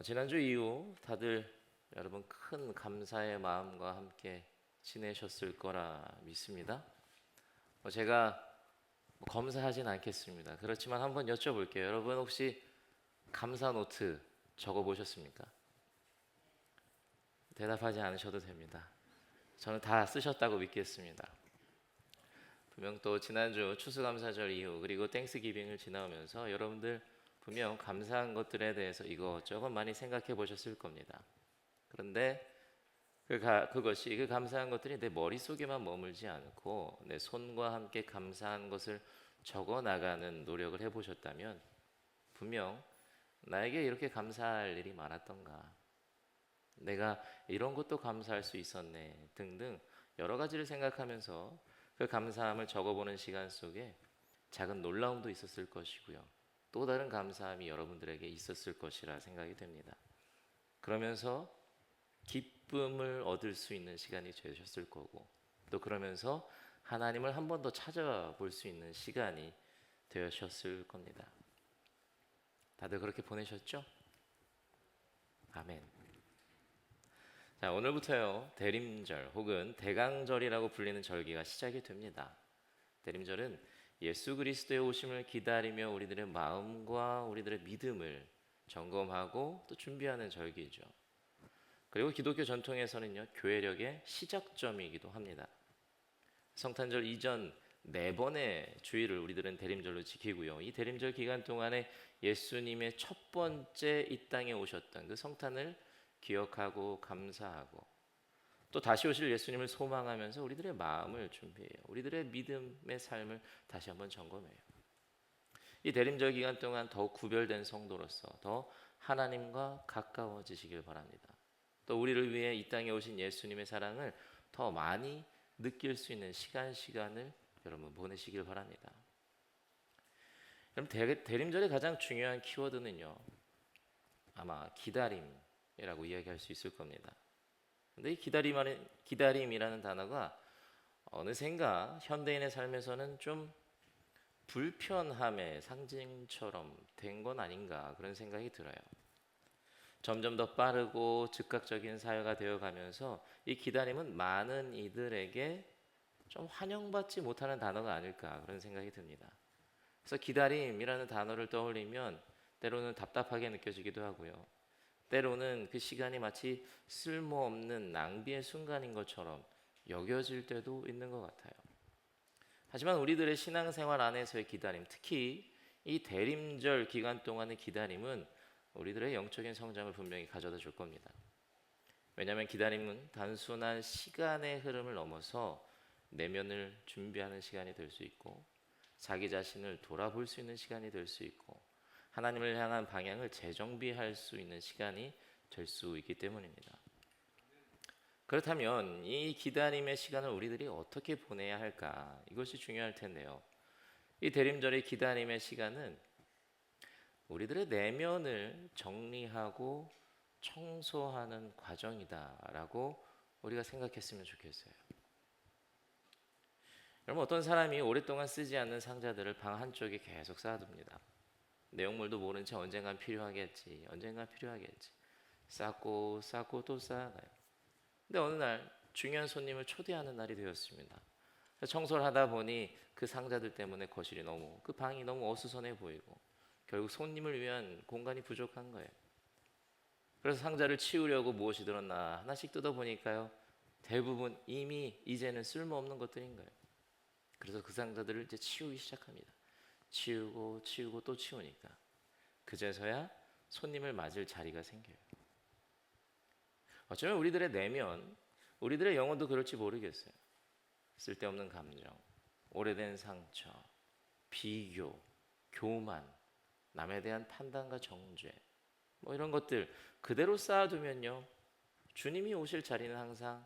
지난주 이후 다들 여러분 큰 감사의 마음과 함께 지내셨을 거라 믿습니다. 제가 검사하진 않겠습니다. 그렇지만 한번 여쭤볼게요. 여러분 혹시 감사 노트 적어 보셨습니까? 대답하지 않으셔도 됩니다. 저는 다 쓰셨다고 믿겠습니다. 분명 또 지난주 추수감사절 이후 그리고 땡스기빙을 지나오면서 여러분들 분명 감사한 것들에 대해서 이것저것 많이 생각해 보셨을 겁니다. 그런데 그것이 그 감사한 것들이 내 머릿속에만 머물지 않고 내 손과 함께 감사한 것을 적어 나가는 노력을 해 보셨다면 분명 나에게 이렇게 감사할 일이 많았던가, 내가 이런 것도 감사할 수 있었네 등등 여러 가지를 생각하면서 그 감사함을 적어보는 시간 속에 작은 놀라움도 있었을 것이고요. 또 다른 감사함이 여러분들에게 있었을 것이라 생각이 됩니다. 그러면서 기쁨을 얻을 수 있는 시간이 되셨을 거고, 또 그러면서 하나님을 한 번 더 찾아볼 수 있는 시간이 되셨을 겁니다. 다들 그렇게 보내셨죠? 아멘. 자, 오늘부터요 대림절 혹은 대강절이라고 불리는 절기가 시작이 됩니다. 대림절은 예수 그리스도의 오심을 기다리며 우리들의 마음과 우리들의 믿음을 점검하고 또 준비하는 절기죠. 그리고 기독교 전통에서는요 교회력의 시작점이기도 합니다. 성탄절 이전 4번의 주일을 우리들은 대림절로 지키고요. 이 대림절 기간 동안에 예수님의 첫 번째 이 땅에 오셨던 그 성탄을 기억하고 감사하고, 또 다시 오실 예수님을 소망하면서 우리들의 마음을 준비해요. 우리들의 믿음의 삶을 다시 한번 점검해요. 이 대림절 기간 동안 더욱 구별된 성도로서 더 하나님과 가까워지시길 바랍니다. 또 우리를 위해 이 땅에 오신 예수님의 사랑을 더 많이 느낄 수 있는 시간을 여러분 보내시길 바랍니다. 그럼 대림절의 가장 중요한 키워드는요 아마 기다림이라고 이야기할 수 있을 겁니다. 근데 이 기다림이라는 단어가 어느샌가 현대인의 삶에서는 좀 불편함의 상징처럼 된 건 아닌가 그런 생각이 들어요. 점점 더 빠르고 즉각적인 사회가 되어가면서 이 기다림은 많은 이들에게 좀 환영받지 못하는 단어가 아닐까 그런 생각이 듭니다. 그래서 기다림이라는 단어를 떠올리면 때로는 답답하게 느껴지기도 하고요. 때로는 그 시간이 마치 쓸모없는 낭비의 순간인 것처럼 여겨질 때도 있는 것 같아요. 하지만 우리들의 신앙생활 안에서의 기다림, 특히 이 대림절 기간 동안의 기다림은 우리들의 영적인 성장을 분명히 가져다 줄 겁니다. 왜냐하면 기다림은 단순한 시간의 흐름을 넘어서 내면을 준비하는 시간이 될 수 있고, 자기 자신을 돌아볼 수 있는 시간이 될 수 있고, 하나님을 향한 방향을 재정비할 수 있는 시간이 될 수 있기 때문입니다. 그렇다면 이 기다림의 시간을 우리들이 어떻게 보내야 할까? 이것이 중요할 텐데요. 이 대림절의 기다림의 시간은 우리들의 내면을 정리하고 청소하는 과정이다라고 우리가 생각했으면 좋겠어요. 여러분, 어떤 사람이 오랫동안 쓰지 않는 상자들을 방 한쪽에 계속 쌓아둡니다. 내용물도 모른 채 언젠간 필요하겠지, 언젠간 필요하겠지. 쌓고 또 쌓아가요. 근데 어느 날 중요한 손님을 초대하는 날이 되었습니다. 청소를 하다 보니 그 상자들 때문에 거실이 그 방이 너무 어수선해 보이고 결국 손님을 위한 공간이 부족한 거예요. 그래서 상자를 치우려고 무엇이 들었나 하나씩 뜯어보니까요 대부분 이미 이제는 쓸모없는 것들인 거예요. 그래서 그 상자들을 이제 치우기 시작합니다. 치우고 또 치우니까 그제서야 손님을 맞을 자리가 생겨요. 어쩌면 우리들의 내면, 우리들의 영혼도 그럴지 모르겠어요. 쓸데없는 감정, 오래된 상처, 비교, 교만, 남에 대한 판단과 정죄, 이런 것들 그대로 쌓아두면요 주님이 오실 자리는 항상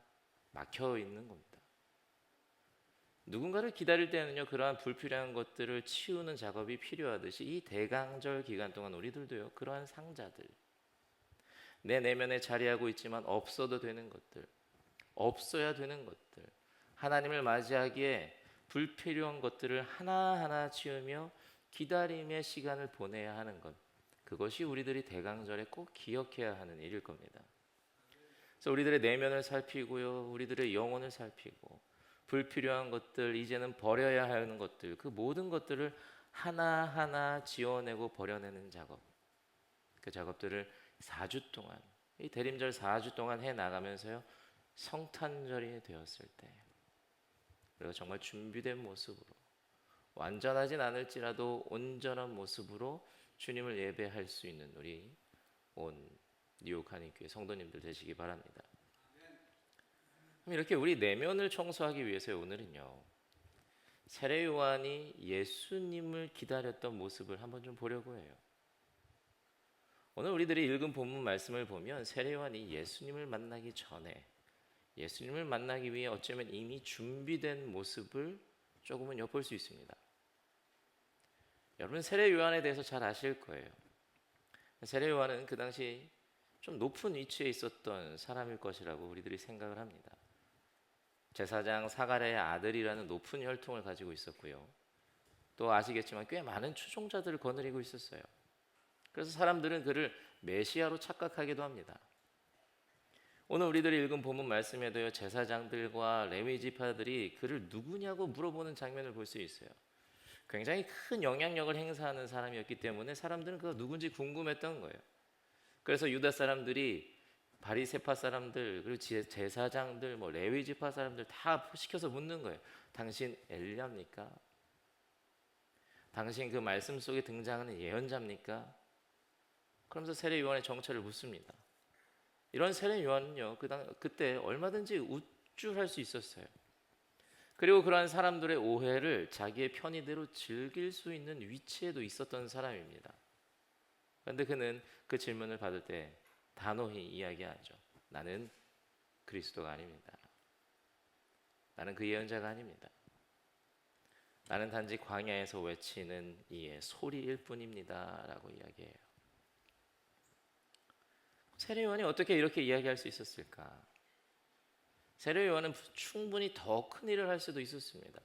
막혀 있는 겁니다. 누군가를 기다릴 때는요 그러한 불필요한 것들을 치우는 작업이 필요하듯이 이 대강절 기간 동안 우리들도요 그러한 상자들, 내 내면에 자리하고 있지만 없어도 되는 것들, 없어야 되는 것들, 하나님을 맞이하기에 불필요한 것들을 하나하나 치우며 기다림의 시간을 보내야 하는 것, 그것이 우리들이 대강절에 꼭 기억해야 하는 일일 겁니다. 그래서 우리들의 내면을 살피고요, 우리들의 영혼을 살피고 불필요한 것들, 이제는 버려야 하는 것들, 그 모든 것들을 하나하나 지워내고 버려내는 작업, 그 작업들을 4주 동안, 이 대림절 4주 동안 해 나가면서요, 성탄절이 되었을 때, 그리고 정말 준비된 모습으로, 완전하진 않을지라도 온전한 모습으로 주님을 예배할 수 있는 우리 온 뉴욕 한인교회 성도님들 되시기 바랍니다. 그럼 이렇게 우리 내면을 청소하기 위해서 오늘은요, 세례 요한이 예수님을 기다렸던 모습을 한번 좀 보려고 해요. 오늘 우리들이 읽은 본문 말씀을 보면 세례 요한이 예수님을 만나기 전에, 예수님을 만나기 위해 어쩌면 이미 준비된 모습을 조금은 엿볼 수 있습니다. 여러분, 세례 요한에 대해서 잘 아실 거예요. 세례 요한은 그 당시 좀 높은 위치에 있었던 사람일 것이라고 우리들이 생각을 합니다. 제사장 사가랴의 아들이라는 높은 혈통을 가지고 있었고요, 또 아시겠지만 꽤 많은 추종자들을 거느리고 있었어요. 그래서 사람들은 그를 메시아로 착각하기도 합니다. 오늘 우리들이 읽은 본문 말씀에도요, 제사장들과 레위 지파들이 그를 누구냐고 물어보는 장면을 볼 수 있어요. 굉장히 큰 영향력을 행사하는 사람이었기 때문에 사람들은 그가 누군지 궁금했던 거예요. 그래서 유다 사람들이 바리새파 사람들, 그리고 제사장들, 레위 지파 사람들 다 시켜서 묻는 거예요. 당신 엘리야입니까? 당신 그 말씀 속에 등장하는 예언자입니까? 그러면서 세례 요한의 정체를 묻습니다. 이런 세례 요한은요, 그때 얼마든지 우쭐할 수 있었어요. 그리고 그러한 사람들의 오해를 자기의 편의대로 즐길 수 있는 위치에도 있었던 사람입니다. 그런데 그는 그 질문을 받을 때 단호히 이야기하죠. 나는 그리스도가 아닙니다. 나는 그 예언자가 아닙니다. 나는 단지 광야에서 외치는 이의 소리일 뿐입니다 라고 이야기해요. 세례 요한이 어떻게 이렇게 이야기할 수 있었을까? 세례 요한은 충분히 더 큰 일을 할 수도 있었습니다.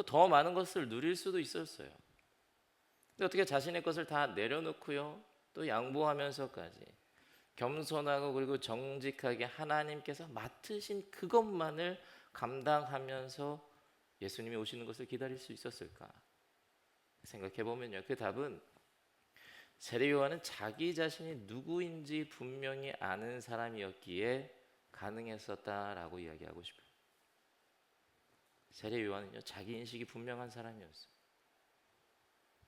더 많은 것을 누릴 수도 있었어요. 근데 어떻게 자신의 것을 다 내려놓고요, 또 양보하면서까지 겸손하고 그리고 정직하게 하나님께서 맡으신 그것만을 감당하면서 예수님이 오시는 것을 기다릴 수 있었을까? 생각해 보면요, 그 답은 세례 요한은 자기 자신이 누구인지 분명히 아는 사람이었기에 가능했었다라고 이야기하고 싶어요. 세례 요한은요, 자기 인식이 분명한 사람이었어요.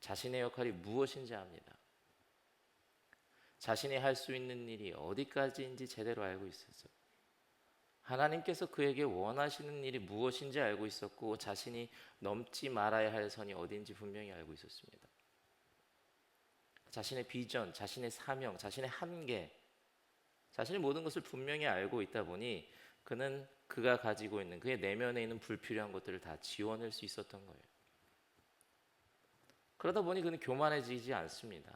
자신의 역할이 무엇인지 압니다. 자신이 할 수 있는 일이 어디까지인지 제대로 알고 있었어요. 하나님께서 그에게 원하시는 일이 무엇인지 알고 있었고, 자신이 넘지 말아야 할 선이 어디인지 분명히 알고 있었습니다. 자신의 비전, 자신의 사명, 자신의 한계, 자신의 모든 것을 분명히 알고 있다 보니 그는 그가 가지고 있는 그의 내면에 있는 불필요한 것들을 다 지워낼 수 있었던 거예요. 그러다 보니 그는 교만해지지 않습니다.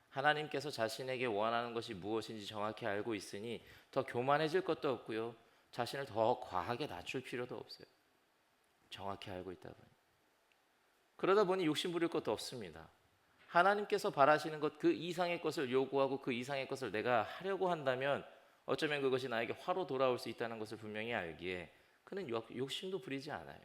하나님께서 자신에게 원하는 것이 무엇인지 정확히 알고 있으니 더 교만해질 것도 없고요, 자신을 더 과하게 낮출 필요도 없어요. 정확히 알고 있다 보니. 그러다 보니 욕심 부릴 것도 없습니다. 하나님께서 바라시는 것 그 이상의 것을 요구하고 그 이상의 것을 내가 하려고 한다면 어쩌면 그것이 나에게 화로 돌아올 수 있다는 것을 분명히 알기에 그는 욕심도 부리지 않아요.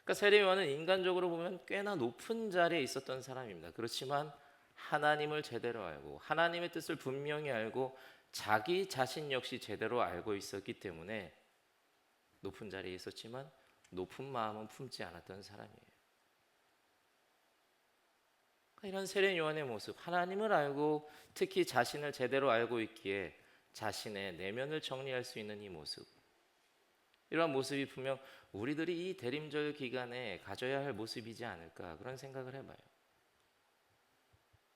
그러니까 세례 요한은 인간적으로 보면 꽤나 높은 자리에 있었던 사람입니다. 그렇지만 하나님을 제대로 알고 하나님의 뜻을 분명히 알고 자기 자신 역시 제대로 알고 있었기 때문에 높은 자리에 있었지만 높은 마음은 품지 않았던 사람이에요. 이런 세례 요한의 모습, 하나님을 알고 특히 자신을 제대로 알고 있기에 자신의 내면을 정리할 수 있는 이 모습, 이러한 모습이 분명 우리들이 이 대림절 기간에 가져야 할 모습이지 않을까, 그런 생각을 해봐요.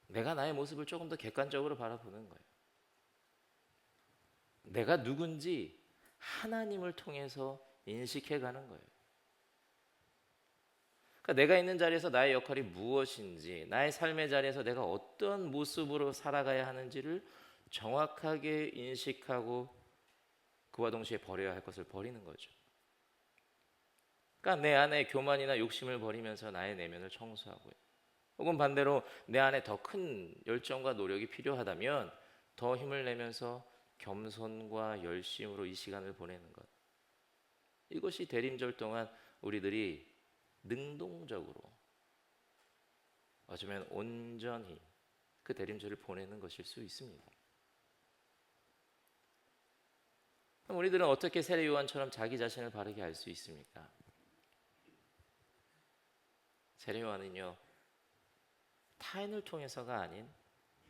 내가 나의 모습을 조금 더 객관적으로 바라보는 거예요. 내가 누군지 하나님을 통해서 인식해가는 거예요. 그러니까 내가 있는 자리에서 나의 역할이 무엇인지, 나의 삶의 자리에서 내가 어떤 모습으로 살아가야 하는지를 정확하게 인식하고 그와 동시에 버려야 할 것을 버리는 거죠. 그러니까 내 안에 교만이나 욕심을 버리면서 나의 내면을 청소하고요, 혹은 반대로 내 안에 더 큰 열정과 노력이 필요하다면 더 힘을 내면서 겸손과 열심으로 이 시간을 보내는 것. 이것이 대림절 동안 우리들이 능동적으로 어쩌면 온전히 그 대림절을 보내는 것일 수 있습니다. 그럼 우리들은 어떻게 세례 요한처럼 자기 자신을 바르게 알 수 있습니까? 세례 요한은요, 타인을 통해서가 아닌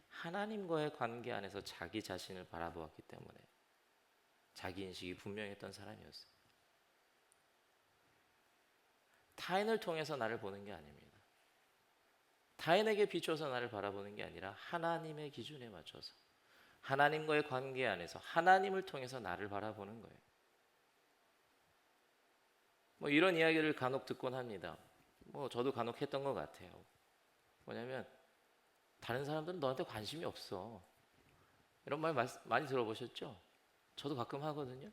하나님과의 관계 안에서 자기 자신을 바라보았기 때문에 자기 인식이 분명했던 사람이었어요. 타인을 통해서 나를 보는 게 아닙니다. 타인에게 비춰서 나를 바라보는 게 아니라 하나님의 기준에 맞춰서 하나님과의 관계 안에서 하나님을 통해서 나를 바라보는 거예요. 뭐 이런 이야기를 간혹 듣곤 합니다. 뭐 저도 간혹 했던 것 같아요. 뭐냐면 다른 사람들은 너한테 관심이 없어. 이런 말 많이 들어보셨죠? 저도 가끔 하거든요.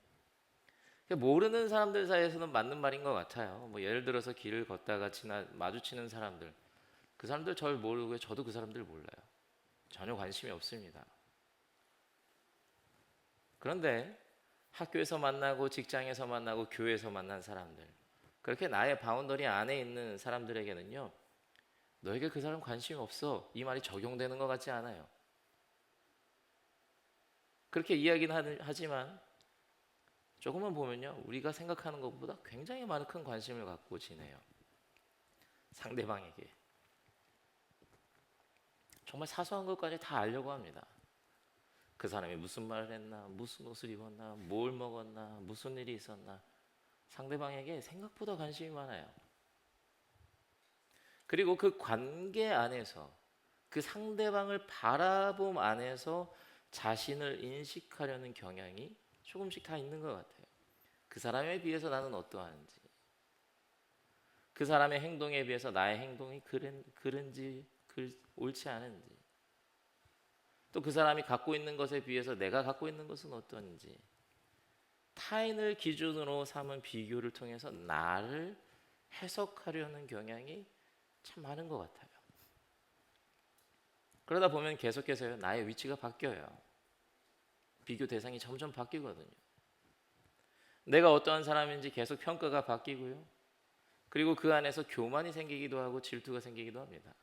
모르는 사람들 사이에서는 맞는 말인 것 같아요. 뭐 예를 들어서 길을 걷다가 마주치는 사람들, 그 사람들 절 모르고요. 저도 그 사람들 몰라요. 전혀 관심이 없습니다. 그런데 학교에서 만나고 직장에서 만나고 교회에서 만난 사람들, 그렇게 나의 바운더리 안에 있는 사람들에게는요, 너에게 그 사람 관심이 없어, 이 말이 적용되는 것 같지 않아요. 그렇게 이야기는 하지만 조금만 보면요, 우리가 생각하는 것보다 굉장히 많은 큰 관심을 갖고 지내요. 상대방에게 정말 사소한 것까지 다 알려고 합니다. 그 사람이 무슨 말을 했나, 무슨 옷을 입었나, 뭘 먹었나, 무슨 일이 있었나, 상대방에게 생각보다 관심이 많아요. 그리고 그 관계 안에서, 그 상대방을 바라봄 안에서 자신을 인식하려는 경향이 조금씩 다 있는 것 같아요. 그 사람에 비해서 나는 어떠한지, 그 사람의 행동에 비해서 나의 행동이 그른지 옳지 않은지, 또 그 사람이 갖고 있는 것에 비해서 내가 갖고 있는 것은 어떤지, 타인을 기준으로 삼은 비교를 통해서 나를 해석하려는 경향이 참 많은 것 같아요. 그러다 보면 계속해서요, 나의 위치가 바뀌어요. 비교 대상이 점점 바뀌거든요. 내가 어떠한 사람인지 계속 평가가 바뀌고요. 그리고 그 안에서 교만이 생기기도 하고 질투가 생기기도 합니다.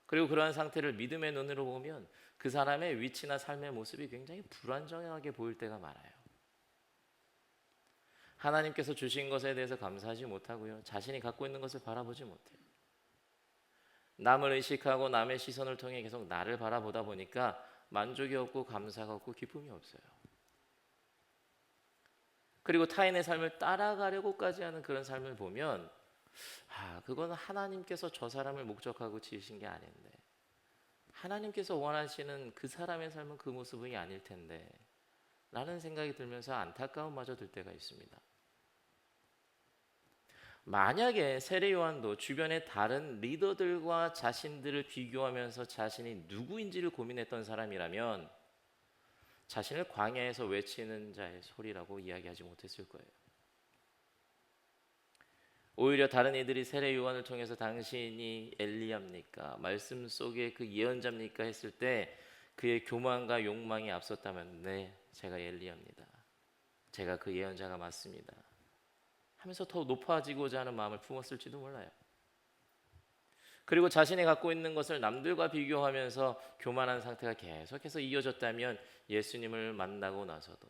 그리고 그러한 상태를 믿음의 눈으로 보면 그 사람의 위치나 삶의 모습이 굉장히 불안정하게 보일 때가 많아요. 하나님께서 주신 것에 대해서 감사하지 못하고요, 자신이 갖고 있는 것을 바라보지 못해요. 남을 의식하고 남의 시선을 통해 계속 나를 바라보다 보니까 만족이 없고 감사가 없고 기쁨이 없어요. 그리고 타인의 삶을 따라가려고까지 하는 그런 삶을 보면 그거는 하나님께서 저 사람을 목적하고 지으신 게 아닌데, 하나님께서 원하시는 그 사람의 삶은 그 모습이 아닐 텐데 라는 생각이 들면서 안타까움마저 들 때가 있습니다. 만약에 세례 요한도 주변의 다른 리더들과 자신들을 비교하면서 자신이 누구인지를 고민했던 사람이라면 자신을 광야에서 외치는 자의 소리라고 이야기하지 못했을 거예요. 오히려 다른 이들이 세례 요한을 통해서 당신이 엘리야입니까? 말씀 속에 그 예언자입니까? 했을 때 그의 교만과 욕망이 앞섰다면 네, 제가 엘리야입니다. 제가 그 예언자가 맞습니다. 하면서 더 높아지고자 하는 마음을 품었을지도 몰라요. 그리고 자신이 갖고 있는 것을 남들과 비교하면서 교만한 상태가 계속해서 이어졌다면 예수님을 만나고 나서도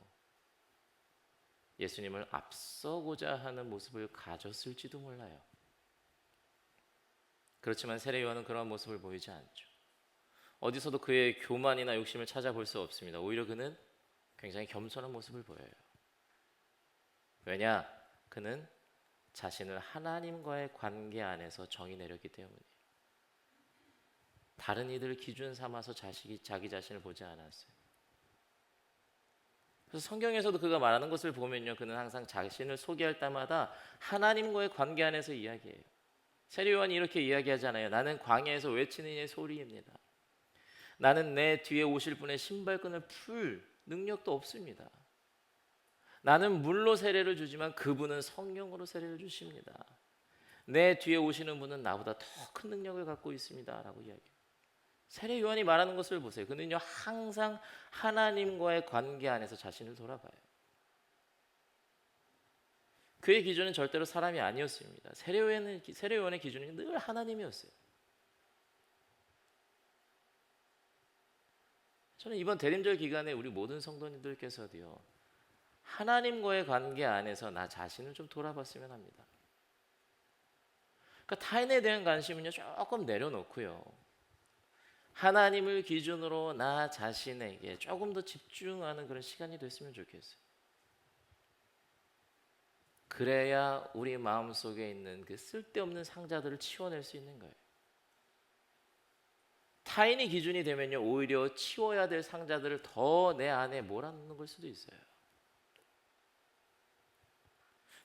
예수님을 앞서고자 하는 모습을 가졌을지도 몰라요. 그렇지만 세례 요한은 그런 모습을 보이지 않죠. 어디서도 그의 교만이나 욕심을 찾아볼 수 없습니다. 오히려 그는 굉장히 겸손한 모습을 보여요. 왜냐? 그는 자신을 하나님과의 관계 안에서 정의 내렸기 때문이에요. 다른 이들을 기준 삼아서 자기 자신을 보지 않았어요. 그래서 성경에서도 그가 말하는 것을 보면요, 그는 항상 자신을 소개할 때마다 하나님과의 관계 안에서 이야기해요. 세례 요한이 이렇게 이야기하잖아요. 나는 광야에서 외치는 이의 소리입니다. 나는 내 뒤에 오실 분의 신발끈을 풀 능력도 없습니다. 나는 물로 세례를 주지만 그분은 성령으로 세례를 주십니다. 내 뒤에 오시는 분은 나보다 더 큰 능력을 갖고 있습니다라고 이야기해요. 세례 요한이 말하는 것을 보세요. 그는요 항상 하나님과의 관계 안에서 자신을 돌아봐요. 그의 기준은 절대로 사람이 아니었습니다. 세례 요한의 기준은 늘 하나님이었어요. 저는 이번 대림절 기간에 우리 모든 성도님들께서도요 하나님과의 관계 안에서 나 자신을 좀 돌아봤으면 합니다. 그러니까 타인에 대한 관심은요 조금 내려놓고요 하나님을 기준으로 나 자신에게 조금 더 집중하는 그런 시간이 됐으면 좋겠어요. 그래야 우리 마음속에 있는 그 쓸데없는 상자들을 치워낼 수 있는 거예요. 타인이 기준이 되면요 오히려 치워야 될 상자들을 더 내 안에 몰아넣는 걸 수도 있어요.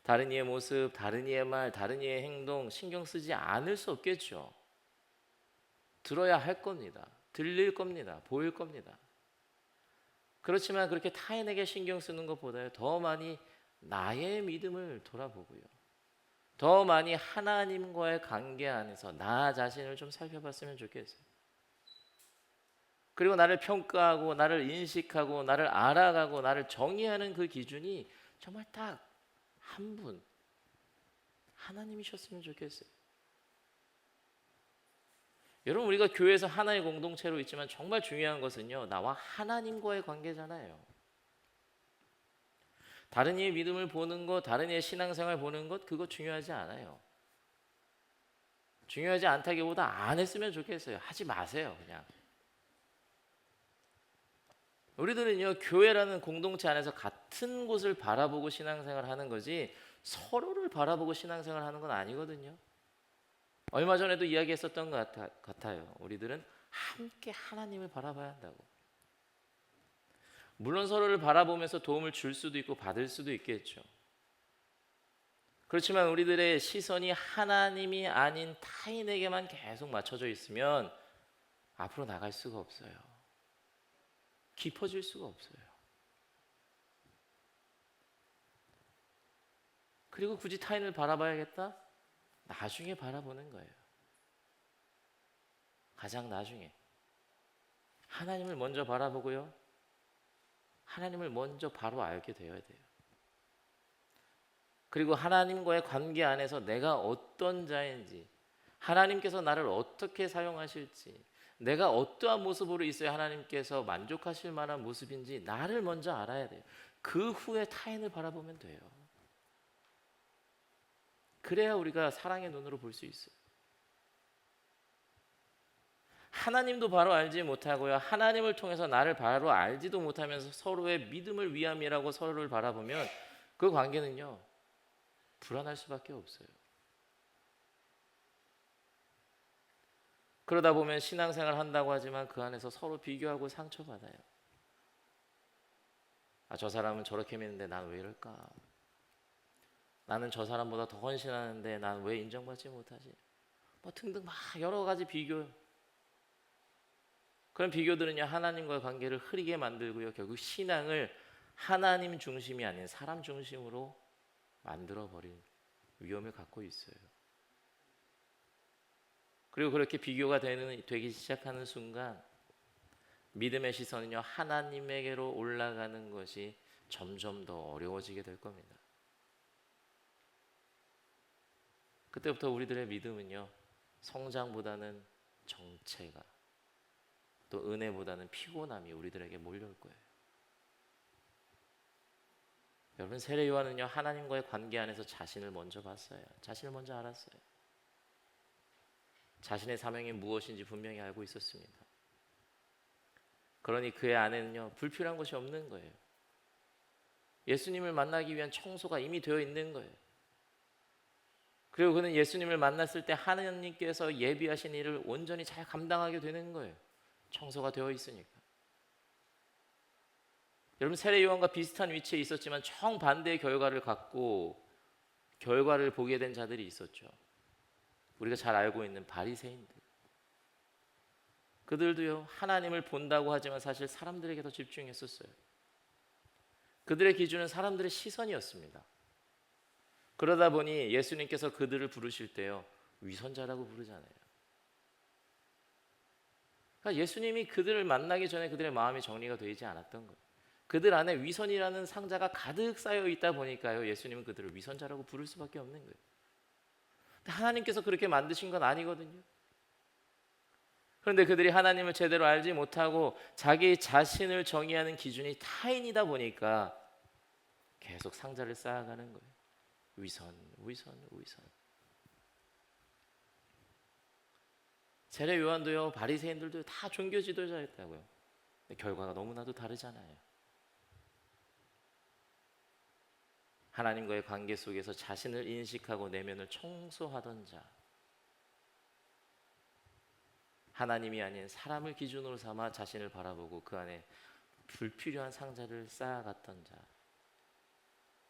다른 이의 모습, 다른 이의 말, 다른 이의 행동 신경 쓰지 않을 수 없겠죠. 들어야 할 겁니다. 들릴 겁니다. 보일 겁니다. 그렇지만 그렇게 타인에게 신경 쓰는 것보다요 더 많이 나의 믿음을 돌아보고요 더 많이 하나님과의 관계 안에서 나 자신을 좀 살펴봤으면 좋겠어요. 그리고 나를 평가하고 나를 인식하고 나를 알아가고 나를 정의하는 그 기준이 정말 딱 한 분 하나님이셨으면 좋겠어요. 여러분 우리가 교회에서 하나의 공동체로 있지만 정말 중요한 것은요 나와 하나님과의 관계잖아요. 다른 이의 믿음을 보는 것, 다른 이의 신앙생활 보는 것 그거 중요하지 않아요. 중요하지 않다기보다 안 했으면 좋겠어요. 하지 마세요 그냥. 우리들은요 교회라는 공동체 안에서 같은 곳을 바라보고 신앙생활 하는 거지 서로를 바라보고 신앙생활 하는 건 아니거든요. 얼마 전에도 이야기했었던 것 같아요. 우리들은 함께 하나님을 바라봐야 한다고. 물론 서로를 바라보면서 도움을 줄 수도 있고 받을 수도 있겠죠. 그렇지만 우리들의 시선이 하나님이 아닌 타인에게만 계속 맞춰져 있으면 앞으로 나갈 수가 없어요. 깊어질 수가 없어요. 그리고 굳이 타인을 바라봐야겠다? 나중에 바라보는 거예요. 가장 나중에. 하나님을 먼저 바라보고요. 하나님을 먼저 바로 알게 되어야 돼요. 그리고 하나님과의 관계 안에서 내가 어떤 자인지, 하나님께서 나를 어떻게 사용하실지, 내가 어떠한 모습으로 있어야 하나님께서 만족하실 만한 모습인지 나를 먼저 알아야 돼요. 그 후에 타인을 바라보면 돼요. 그래야 우리가 사랑의 눈으로 볼 수 있어요. 하나님도 바로 알지 못하고요. 하나님을 통해서 나를 바로 알지도 못하면서 서로의 믿음을 위함이라고 서로를 바라보면 그 관계는요. 불안할 수밖에 없어요. 그러다 보면 신앙생활 한다고 하지만 그 안에서 서로 비교하고 상처받아요. 아, 저 사람은 저렇게 믿는데 난 왜 이럴까? 나는 저 사람보다 더 헌신하는데 난 왜 인정받지 못하지? 뭐 등등 막 여러 가지 비교. 그런 비교들은요 하나님과의 관계를 흐리게 만들고요 결국 신앙을 하나님 중심이 아닌 사람 중심으로 만들어 버릴 위험을 갖고 있어요. 그리고 그렇게 비교가 되기 시작하는 순간 믿음의 시선은요 하나님에게로 올라가는 것이 점점 더 어려워지게 될 겁니다. 그때부터 우리들의 믿음은요 성장보다는 정체가 또 은혜보다는 피곤함이 우리들에게 몰려올 거예요. 여러분 세례 요한은요 하나님과의 관계 안에서 자신을 먼저 봤어요. 자신을 먼저 알았어요. 자신의 사명이 무엇인지 분명히 알고 있었습니다. 그러니 그의 안에는요 불필요한 것이 없는 거예요. 예수님을 만나기 위한 청소가 이미 되어 있는 거예요. 그리고 그는 예수님을 만났을 때 하나님께서 예비하신 일을 온전히 잘 감당하게 되는 거예요. 청소가 되어 있으니까. 여러분 세례 요한과 비슷한 위치에 있었지만 정반대의 결과를 갖고 결과를 보게 된 자들이 있었죠. 우리가 잘 알고 있는 바리새인들. 그들도요 하나님을 본다고 하지만 사실 사람들에게 더 집중했었어요. 그들의 기준은 사람들의 시선이었습니다. 그러다 보니 예수님께서 그들을 부르실 때요, 위선자라고 부르잖아요. 그러니까 예수님이 그들을 만나기 전에 그들의 마음이 정리가 되지 않았던 거예요. 그들 안에 위선이라는 상자가 가득 쌓여 있다 보니까요, 예수님은 그들을 위선자라고 부를 수밖에 없는 거예요. 근데 하나님께서 그렇게 만드신 건 아니거든요. 그런데 그들이 하나님을 제대로 알지 못하고 자기 자신을 정의하는 기준이 타인이다 보니까 계속 상자를 쌓아가는 거예요. 위선, 위선, 위선. 세례 요한도요, 바리새인들도 다 종교 지도자였다고요. 근데 결과가 너무나도 다르잖아요. 하나님과의 관계 속에서 자신을 인식하고 내면을 청소하던 자, 하나님이 아닌 사람을 기준으로 삼아 자신을 바라보고 그 안에 불필요한 상자를 쌓아갔던 자,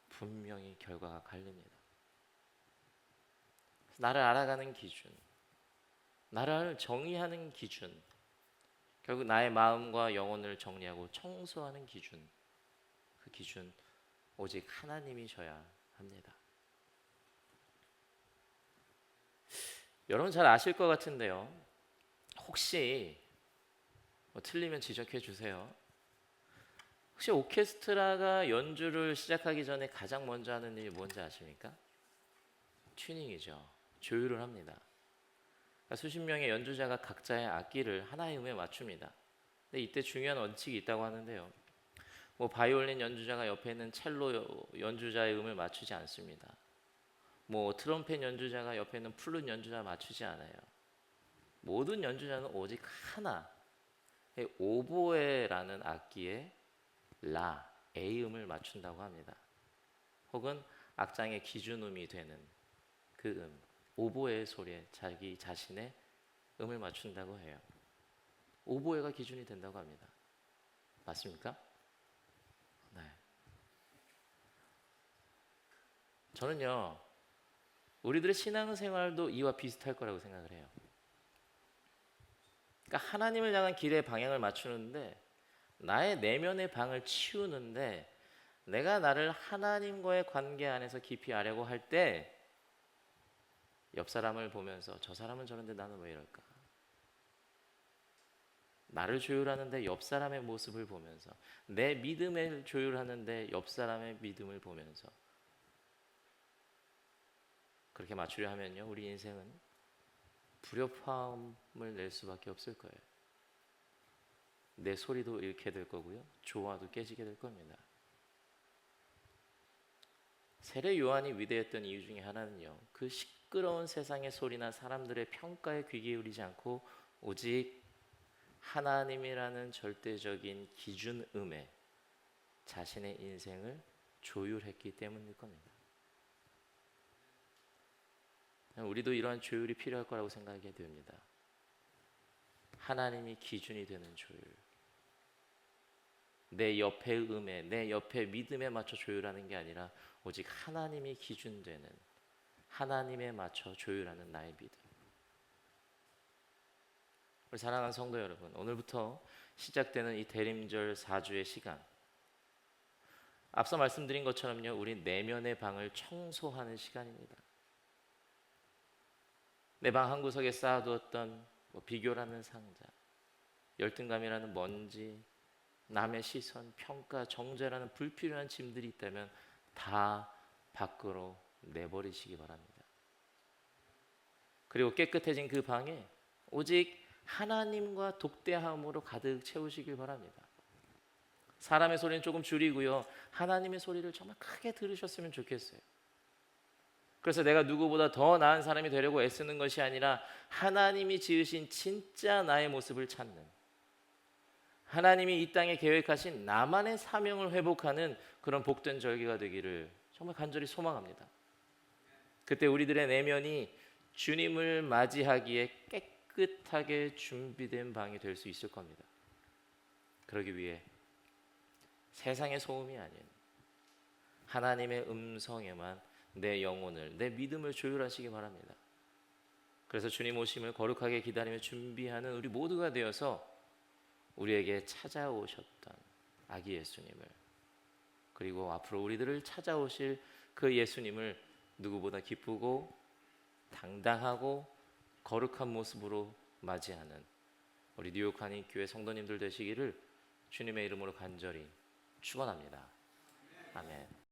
분명히 결과가 갈립니다. 나를 알아가는 기준, 나를 정의하는 기준, 결국 나의 마음과 영혼을 정리하고 청소하는 기준, 그 기준 오직 하나님이셔야 합니다. 여러분 잘 아실 것 같은데요, 혹시 틀리면 지적해 주세요. 혹시 오케스트라가 연주를 시작하기 전에 가장 먼저 하는 일이 뭔지 아십니까? 튜닝이죠. 조율을 합니다. 그러니까 수십 명의 연주자가 각자의 악기를 하나의 음에 맞춥니다. 근데 이때 중요한 원칙이 있다고 하는데요, 바이올린 연주자가 옆에 있는 첼로 연주자의 음을 맞추지 않습니다. 트럼펫 연주자가 옆에 있는 플룻 연주자 맞추지 않아요. 모든 연주자는 오직 하나, 오보에라는 악기의 라, A음을 맞춘다고 합니다. 혹은 악장의 기준음이 되는 그 음, 오보에의 소리에 자기 자신의 음을 맞춘다고 해요. 오보에가 기준이 된다고 합니다. 맞습니까? 네. 저는요, 우리들의 신앙생활도 이와 비슷할 거라고 생각을 해요. 그러니까 하나님을 향한 길의 방향을 맞추는데, 나의 내면의 방을 치우는데, 내가 나를 하나님과의 관계 안에서 깊이 알려고 할 때 옆 사람을 보면서 저 사람은 저런데 나는 왜 이럴까? 나를 조율하는데 옆 사람의 모습을 보면서, 내 믿음을 조율하는데 옆 사람의 믿음을 보면서 그렇게 맞추려 하면요, 우리 인생은 불협화음을 낼 수밖에 없을 거예요. 내 소리도 잃게 될 거고요, 조화도 깨지게 될 겁니다. 세례 요한이 위대했던 이유 중에 하나는요, 그 시끄러운 세상의 소리나 사람들의 평가에 귀 기울이지 않고 오직 하나님이라는 절대적인 기준음에 자신의 인생을 조율했기 때문일 겁니다. 우리도 이러한 조율이 필요할 거라고 생각하게 됩니다. 하나님이 기준이 되는 조율, 내 옆의 음에, 내 옆의 믿음에 맞춰 조율하는 게 아니라 오직 하나님이 기준되는, 하나님에 맞춰 조율하는 나의 믿음. 우리 사랑하는 성도 여러분, 오늘부터 시작되는 이 대림절 4주의 시간, 앞서 말씀드린 것처럼요, 우리 내면의 방을 청소하는 시간입니다. 내 방 한 구석에 쌓아두었던 비교라는 상자, 열등감이라는 먼지, 남의 시선, 평가, 정죄라는 불필요한 짐들이 있다면 다 밖으로 내버리시기 바랍니다. 그리고 깨끗해진 그 방에 오직 하나님과 독대함으로 가득 채우시길 바랍니다. 사람의 소리는 조금 줄이고요, 하나님의 소리를 정말 크게 들으셨으면 좋겠어요. 그래서 내가 누구보다 더 나은 사람이 되려고 애쓰는 것이 아니라 하나님이 지으신 진짜 나의 모습을 찾는, 하나님이 이 땅에 계획하신 나만의 사명을 회복하는 그런 복된 절기가 되기를 정말 간절히 소망합니다. 그때 우리들의 내면이 주님을 맞이하기에 깨끗하게 준비된 방이 될 수 있을 겁니다. 그러기 위해 세상의 소음이 아닌 하나님의 음성에만 내 영혼을, 내 믿음을 조율하시기 바랍니다. 그래서 주님 오심을 거룩하게 기다리며 준비하는 우리 모두가 되어서 우리에게 찾아오셨던 아기 예수님을, 그리고 앞으로 우리들을 찾아오실 그 예수님을 누구보다 기쁘고 당당하고 거룩한 모습으로 맞이하는 우리 뉴욕 한인교회 성도님들 되시기를 주님의 이름으로 간절히 축원합니다. 아멘.